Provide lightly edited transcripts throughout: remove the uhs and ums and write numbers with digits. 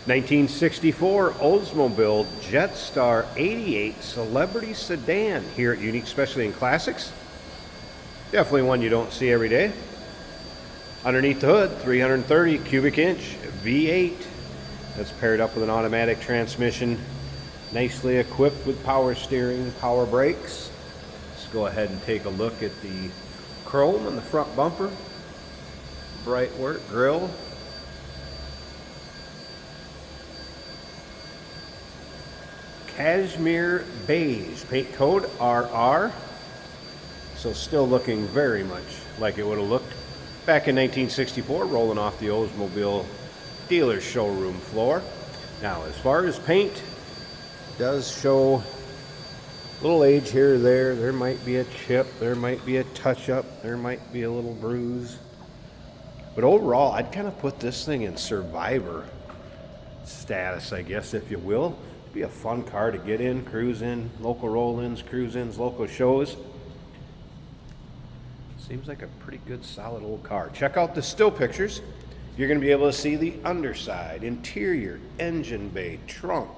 1964 Oldsmobile Jetstar 88 Celebrity Sedan here at Unique Specialty and Classics. Definitely one you don't see every day. Underneath the hood, 330 cubic inch V8. That's paired up with an automatic transmission. Nicely equipped with power steering, power brakes. Let's go ahead and take a look at the chrome on the front bumper. Bright work grille. Cashmere beige, paint code RR. So still looking very much like it would have looked back in 1964, rolling off the Oldsmobile dealer's showroom floor. Now, as far as paint, it does show a little age here or there. There might be a chip, there might be a touch-up, there might be a little bruise. But overall, I'd kind of put this thing in survivor status, I guess, if you will. It'd be a fun car to get in, cruise in, local roll-ins, cruise-ins, local shows. Seems like a pretty good, solid old car. Check out the still pictures. You're going to be able to see the underside, interior, engine bay, trunk,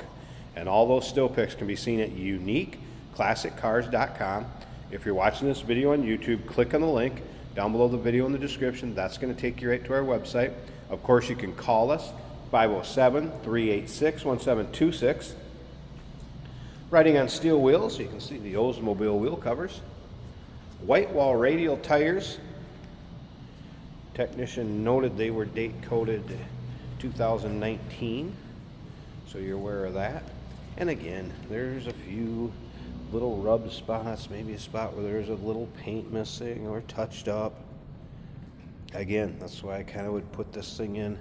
and all those still pics can be seen at uniqueclassiccars.com. If you're watching this video on YouTube, click on the link down below the video in the description. That's going to take you right to our website. Of course, you can call us, 507-386-1726. Riding on steel wheels, you can see the Oldsmobile wheel covers. White wall radial tires. Technician noted they were date coded 2019, so you're aware of that. And again, there's a few little rub spots, maybe a spot where there's a little paint missing or touched up. Again, that's why I kind of would put this thing in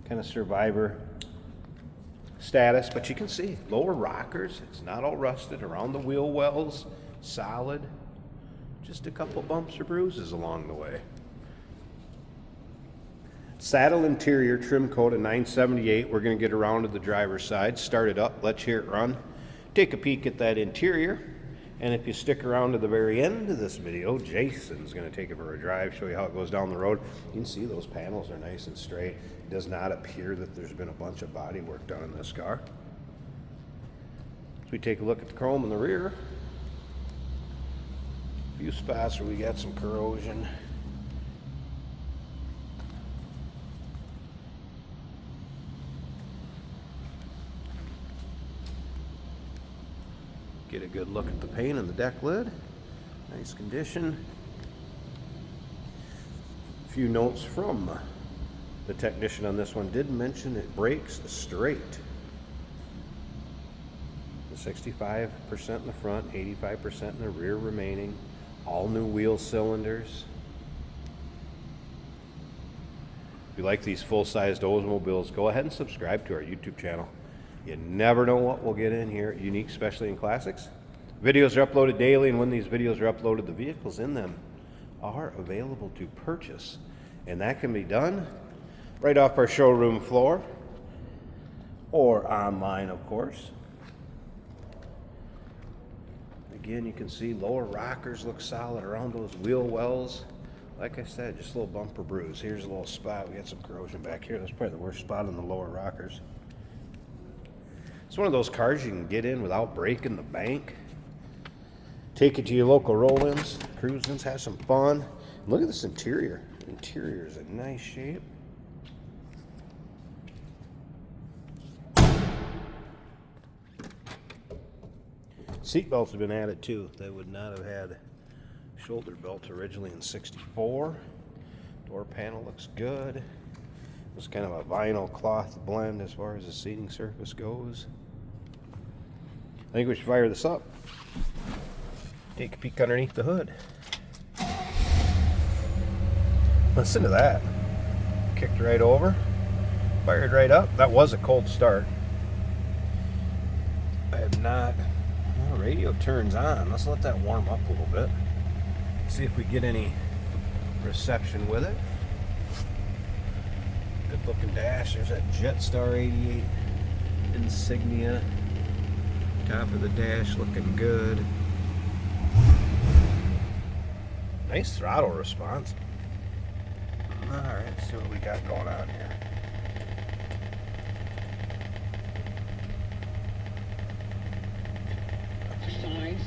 kind of survivor status. But you can see lower rockers, it's not all rusted. Around the wheel wells, solid. Just a couple bumps or bruises along the way. Saddle interior, trim code of 978. We're going to get around to the driver's side, start it up, let's hear it run. Take a peek at that interior. And if you stick around to the very end of this video, Jason's going to take it for a drive, show you how it goes down the road. You can see those panels are nice and straight. It does not appear that there's been a bunch of body work done in this car. As we take a look at the chrome in the rear, a few spots where we got some corrosion. Get a good look at the paint and the deck lid. Nice condition. A few notes from the technician on this one did mention it brakes straight. 65% in the front, 85% in the rear remaining. All new wheel cylinders. If you like these full-sized Oldsmobiles, go ahead and subscribe to our YouTube channel. You never know what we'll get in here at Unique Specialty and Classics. Videos are uploaded daily, and when these videos are uploaded, the vehicles in them are available to purchase. And that can be done right off our showroom floor or online, of course. Again, you can see lower rockers look solid around those wheel wells. Like I said, just a little bumper bruise. Here's a little spot. We got some corrosion back here. That's probably the worst spot on the lower rockers. It's one of those cars you can get in without breaking the bank. Take it to your local roll-ins, cruise-ins, have some fun. Look at this interior. The interior is in nice shape. Seat belts have been added too. They would not have had shoulder belts originally in '64. Door panel looks good. It's kind of a vinyl cloth blend as far as the seating surface goes. I think we should fire this up. Take a peek underneath the hood. Listen to that. Kicked right over. Fired right up. That was a cold start. I have not... Well, radio turns on. Let's let that warm up a little bit. See if we get any reception with it. Good looking dash. There's that Jetstar 88 insignia. Top of the dash looking good. Nice throttle response. Alright, let's see what we got going on here.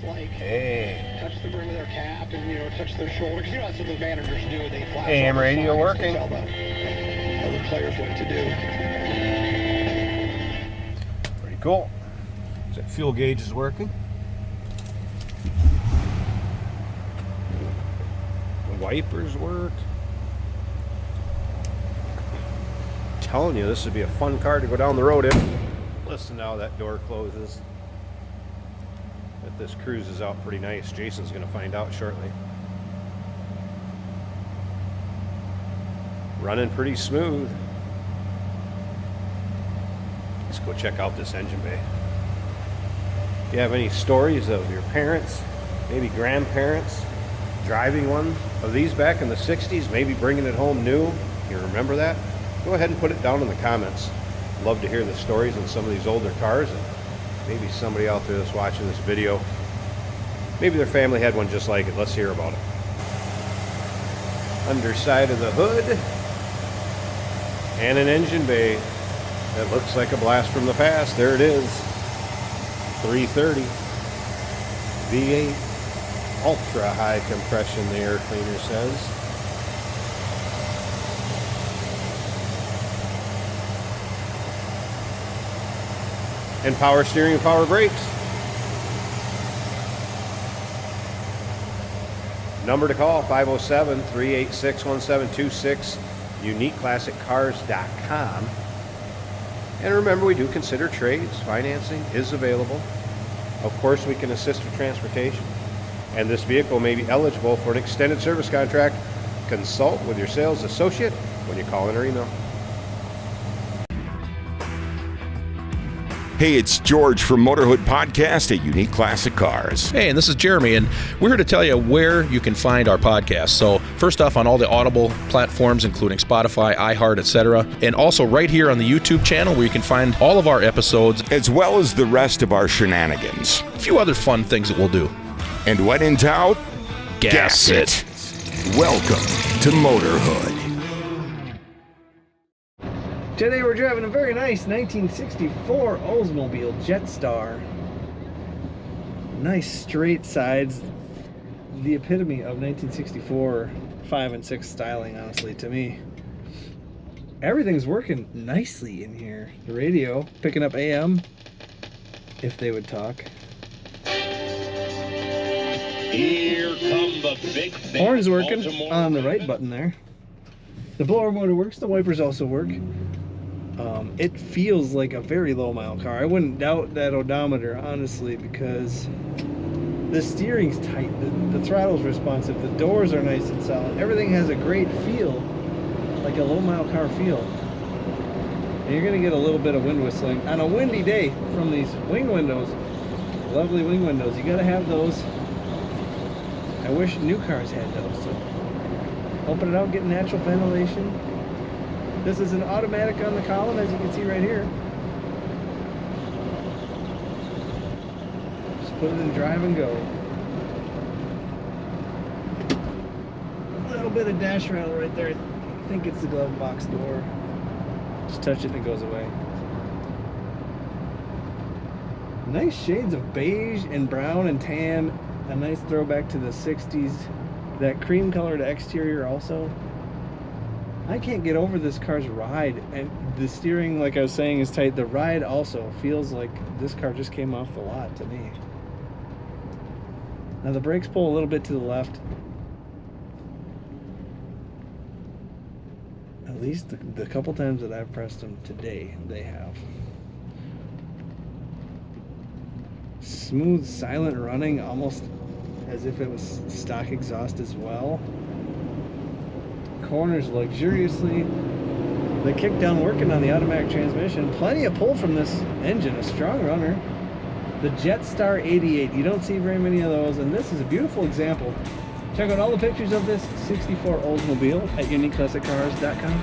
like Hey. touch the brim of their cap and, touch their shoulder. Because that's what the managers do. They flash AM over radio signs working. to tell the other players what to do. Pretty cool. So that fuel gauge is working. The wipers work. I'm telling you, this would be a fun car to go down the road in. Listen now, that door closes. But this cruises out pretty nice. Jason's going to find out shortly. Running pretty smooth. Let's go check out this engine bay. If you have any stories of your parents, maybe grandparents, driving one of these back in the 60s, maybe bringing it home new, you remember that? Go ahead and put it down in the comments. Love to hear the stories on some of these older cars, and maybe somebody out there that's watching this video, maybe their family had one just like it. Let's hear about it. Underside of the hood, and an engine bay that looks like a blast from the past. There it is, 330 V8, ultra high compression, the air cleaner says. And power steering and power brakes. Number to call, 507-386-1726, uniqueclassiccars.com. And remember, we do consider trades. Financing is available. Of course, we can assist with transportation. And this vehicle may be eligible for an extended service contract. Consult with your sales associate when you call in or email. Hey, it's George from Motorhood Podcast at Unique Classic Cars. Hey, and this is Jeremy, and we're here to tell you where you can find our podcast. So first off, on all the Audible platforms, including Spotify, iHeart, etc., and also right here on the YouTube channel where you can find all of our episodes, As well as the rest of our shenanigans. a few other fun things that we'll do. And when in doubt, gas it. Welcome to Motorhood. Today we're driving a very nice 1964 Oldsmobile Jetstar. Nice straight sides. The epitome of 1964 5 and 6 styling, honestly, to me. Everything's working nicely in here. The radio picking up AM, if they would talk. Here come the big Horn's working on the right button there. The blower motor works, the wipers also work. It feels like a very low mile car. I wouldn't doubt that odometer, honestly, because the steering's tight, the throttle's responsive, the doors are nice and solid. Everything has a great feel, like a low mile car feel. And you're gonna get a little bit of wind whistling on a windy day from these wing windows. Lovely wing windows, you gotta have those. I wish new cars had those. So open it out, get natural ventilation. This is an automatic on the column, as you can see right here. Just put it in drive and go. A little bit of dash rattle right there. I think it's the glove box door. Just touch it and it goes away. Nice shades of beige and brown and tan. A nice throwback to the 60s. That cream colored exterior also. I can't get over this car's ride, and the steering, like I was saying, is tight. The ride also feels like this car just came off the lot to me. Now the brakes pull a little bit to the left. At least the couple times that I've pressed them today, they have. Smooth, silent running, almost as if it was stock exhaust as well. Corners luxuriously. The kickdown working on the automatic transmission. Plenty of pull from this engine, a strong runner. The Jetstar 88, you don't see very many of those, and this is a beautiful example. Check out all the pictures of this 64 Oldsmobile at uniqueclassiccars.com.